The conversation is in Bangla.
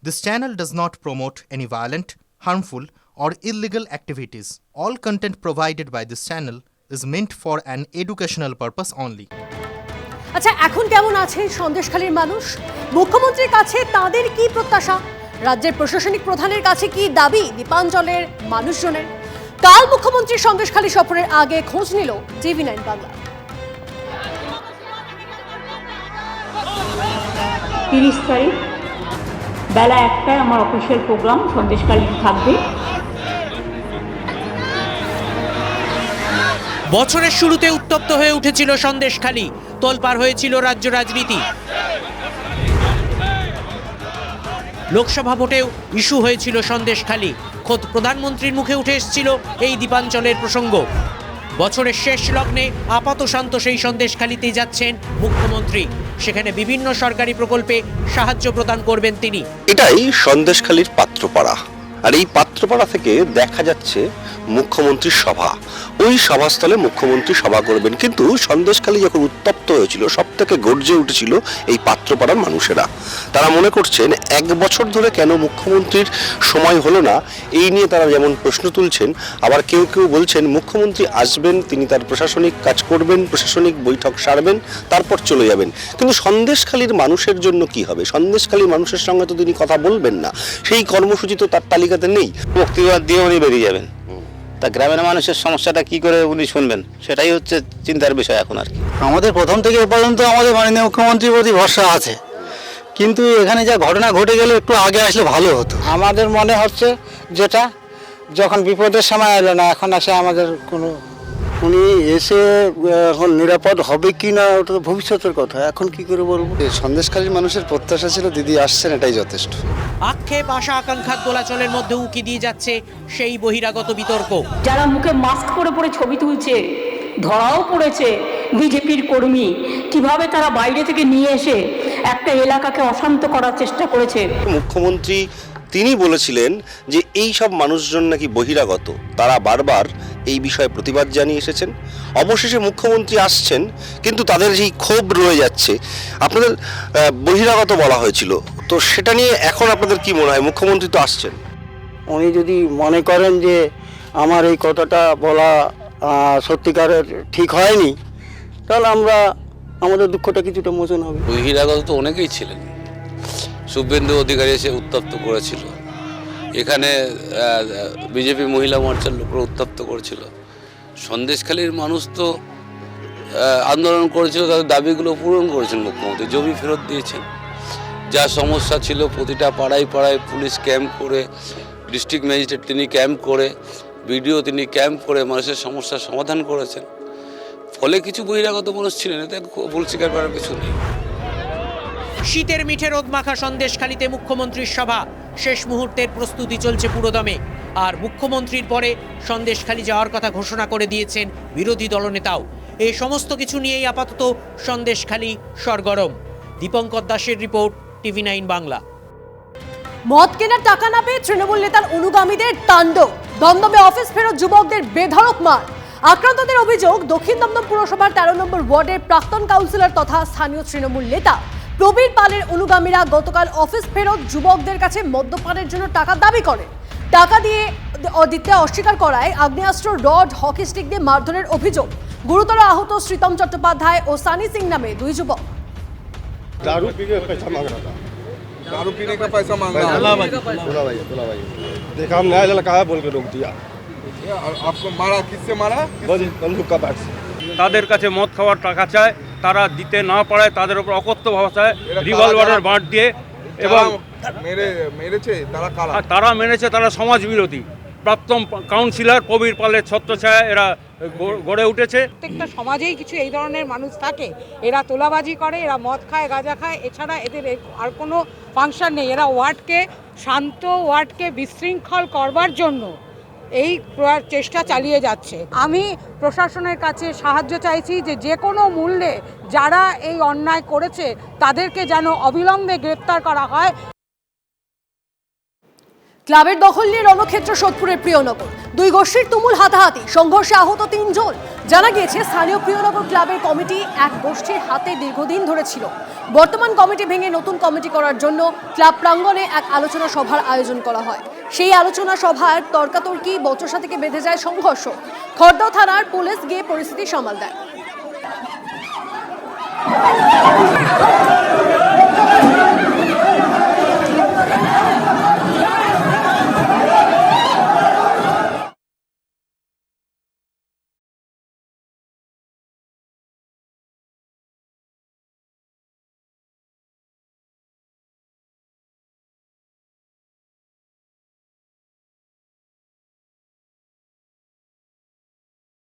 This channel does not promote any violent, harmful, or illegal activities. All content provided by this channel is meant for an educational purpose only. আচ্ছা, এখন কেমন আছে সন্দেশখালীর মানুষ? মুখ্যমন্ত্রীর কাছে তাদের কি প্রত্যাশা? রাজ্যের প্রশাসনিক প্রধানের কাছে কি দাবি দীপাঞ্চলের মানুষজনের? কাল মুখ্যমন্ত্রীর সন্দেশখালী সফরের আগে খোঁজ নিল টিভি9 বাংলা। 30 তারিখ বেলা 1টায় আমার অফিসিয়াল প্রোগ্রাম সন্দেশখালীতে থাকবে। বছরের শুরুতে উত্তপ্ত হয়ে উঠেছিল সন্দেশখালী, তোলপাড় হয়েছিল রাজ্য রাজনীতি। লোকসভা ভোটেও ইস্যু হয়েছিল সন্দেশখালী, খোদ প্রধানমন্ত্রীর মুখে উঠে এসেছিল এই দীপাঞ্চলের প্রসঙ্গ। বছরের শেষ লগ্নে আপাত শান্ত সেই সন্দেশখালীতেই যাচ্ছেন মুখ্যমন্ত্রী। সেখানে বিভিন্ন সরকারি প্রকল্পে সাহায্য প্রদান করবেন তিনি। এটাই সন্দেশখালীর পাত্রপাড়া, আর এই পাত্রপাড়া থেকে দেখা যাচ্ছে মুখ্যমন্ত্রীর সভা। ওই সভাস্থলে মুখ্যমন্ত্রী সভা করবেন, কিন্তু সন্দেশখালী যখন উত্তপ্ত হয়েছিল সব থেকে গর্জে উঠেছিল এই পাত্রপাড়ার মানুষেরা। তারা মনে করছেন 1 বছর ধরে কেন মুখ্যমন্ত্রীর সময় হলো না, এই নিয়ে তারা যেমন প্রশ্ন তুলছেন, আবার কেউ কেউ বলছেন মুখ্যমন্ত্রী আসবেন, তিনি তার প্রশাসনিক কাজ করবেন, প্রশাসনিক বৈঠক সারবেন, তারপর চলে যাবেন। কিন্তু সন্দেশখালীর মানুষের জন্য কি হবে? সন্দেশখালীর মানুষের সঙ্গে তো তিনি কথা বলবেন না, সেই কর্মসূচি তো তার তালিকাতে নেই। বক্তব্য দিয়ে উনি বেরিয়ে যাবেন, তা গ্রামের মানুষের সমস্যাটা কি করে উনি শুনবেন, সেটাই হচ্ছে চিন্তার বিষয় এখন আর কি। আমাদের প্রথম থেকে এ পর্যন্ত আমাদের মাননীয় মুখ্যমন্ত্রীর প্রতি ভরসা আছে, কিন্তু এখানে যা ঘটনা ঘটে গেল একটু আগে আসলে ভালো হতো। আমাদের মনে হচ্ছে যেটা যখন বিপদের সময় এলো না, এখন আসে আমাদের কোনো উনি এসে এখন নিরাপদ হবে কি না ওটা তো ভবিষ্যতের কথা, এখন কি করে বলবো। সন্দেশখালীর মানুষের প্রত্যাশা ছিল দিদি আসছেন, এটাই যথেষ্ট। আক্ষেপ আশা আকাঙ্ক্ষার দোলাচলের মধ্যে উকি দিয়ে যাচ্ছে সেই বহিরাগত বিতর্ক। যারা মুখে মাস্ক পরে পরে ছবি তুলছে, ধরাও পড়েছে বিজেপির কর্মী, কিভাবে তারা বাইরে থেকে নিয়ে এসে একটা এলাকাকে অশান্ত করার চেষ্টা করেছে। মুখ্যমন্ত্রী তিনি বলেছিলেন যে এই সব মানুষজন নাকি বহিরাগত, তারা বারবার এই বিষয়ে প্রতিবাদ জানিয়ে এসেছেন। অবশেষে মুখ্যমন্ত্রী আসছেন, কিন্তু তাদের যেই ক্ষোভ রয়ে যাচ্ছে। আপনাদের বহিরাগত বলা হয়েছিল, তো সেটা নিয়ে এখন আপনাদের কি মনে হয়? মুখ্যমন্ত্রী তো আসছেন, উনি যদি মনে করেন যে আমার এই কথাটা বলা সত্যিকারের ঠিক হয়নি, তাহলে আমাদের দুঃখটা কিছুটা মোচন হবে। বহিরাগত তো অনেকেই ছিলেন, শুভেন্দু অধিকারী এসে উত্তপ্ত করেছিল, এখানে বিজেপি মহিলা মোর্চার লোকরা উত্তপ্ত করেছিল। সন্দেশখালীর মানুষ তো আন্দোলন করেছিল, তাদের দাবিগুলো পূরণ করেছেন মুখ্যমন্ত্রী, জমি ফেরত দিয়েছেন। যা সমস্যা ছিল প্রতিটা পাড়ায় পাড়ায় পুলিশ ক্যাম্প করে, ডিস্ট্রিক্ট ম্যাজিস্ট্রেট তিনি ক্যাম্প করে, বিডিও তিনি ক্যাম্প করে মানুষের সমস্যার সমাধান করেছেন। ফলে কিছু বহিরাগত মানুষ ছিলেন, এতে ভুল স্বীকার করার কিছু নেই। শীতের মিঠে রোদ মাখা সন্দেশখালীতে মুখ্যমন্ত্রীর সভা, শেষ মুহূর্তের প্রস্তুতি চলছে পুরোদমে। আর মুখ্যমন্ত্রীর পরে সন্দেশখালী যাওয়ার কথা ঘোষণা করে দিয়েছেন বিরোধী দলনেতাও। এই সমস্ত কিছু নিয়েই আপাতত সন্দেশখালী সরগরম। দীপঙ্কর দাসের রিপোর্ট, টিভি9 বাংলা। মদ কেনার টাকা না পেয়ে তৃণমূল নেতার অনুগামীদের তাণ্ডব, দমদমে অফিস ফেরত যুবকদের বেধড়ক মার। আক্রান্তদের অভিযোগ, দক্ষিণ দমদম পুরসভার 13 নম্বর ওয়ার্ডের প্রাক্তন কাউন্সিলর তথা স্থানীয় তৃণমূল নেতা প্রবীর পালের অনুগামীরা গতকাল অফিস ফেরত যুবকদের কাছে মদ্যপানের জন্য টাকা দাবি করে। টাকা দিয়ে দিতে অস্বীকার করায় আগ্নেয়াস্ত্র, রড, হকি স্টিক দিয়ে মারধরের অভিযোগ। গুরুতর আহত শ্রীতম চট্টোপাধ্যায় ও সানি সিং নামে 2 যুবক। दारू पीने का पैसा मांग रहा था। देखा हम न्यायालय कहा बोल के रोक दिया। आपको मारा किससे मारा? बंदूक का बैट से। তাদের কাছে মদ খাওয়ার টাকা চায়, তারা দিতে না পারায় তাদের উপর অকথ্য ভাষায় রিভলভারের বাঁট দিয়ে, এবং তারা মেরেছে, তারা সমাজ বিরোধী। প্রাক্তন কাউন্সিলর প্রবীর পালের ছত্রছায়া এরা গড়ে উঠেছে। প্রত্যেকটা সমাজেই কিছু এই ধরনের মানুষ থাকে, এরা তোলাবাজি করে, এরা মদ খায়, গাঁজা খায়, এছাড়া এদের আর কোনো ফাংশন নেই। এরা ওয়ার্ডকে শান্ত, ওয়ার্ডকে বিশৃঙ্খল করবার জন্য এই চেষ্টা চালিয়ে যাচ্ছে। আমি প্রশাসনের কাছে সাহায্য চাইছি যে কোনো মূল্যে যারা এই অন্যায় করেছে তাদেরকে যেন অবিলম্বে গ্রেপ্তার করা হয়। ক্লাবের দখল নিয়ে রণক্ষেত্র সোদপুরের প্রিয়নগর। দুই গোষ্ঠীর তুমুল হাতাহাতি, সংঘর্ষে আহত 3 জন। জানা গিয়েছে স্থানীয় প্রিয়নগর ক্লাবের কমিটি এক গোষ্ঠীর হাতে দীর্ঘদিন ধরে ছিল। বর্তমান কমিটি ভেঙে নতুন কমিটি করার জন্য ক্লাব প্রাঙ্গণে এক আলোচনা সভার আয়োজন করা হয়। সেই আলোচনা সভার তর্কাতর্কি বচসা থেকে বেঁধে যায় সংঘর্ষ। খড়দহ থানার পুলিশ গিয়ে পরিস্থিতি সামাল দেয়।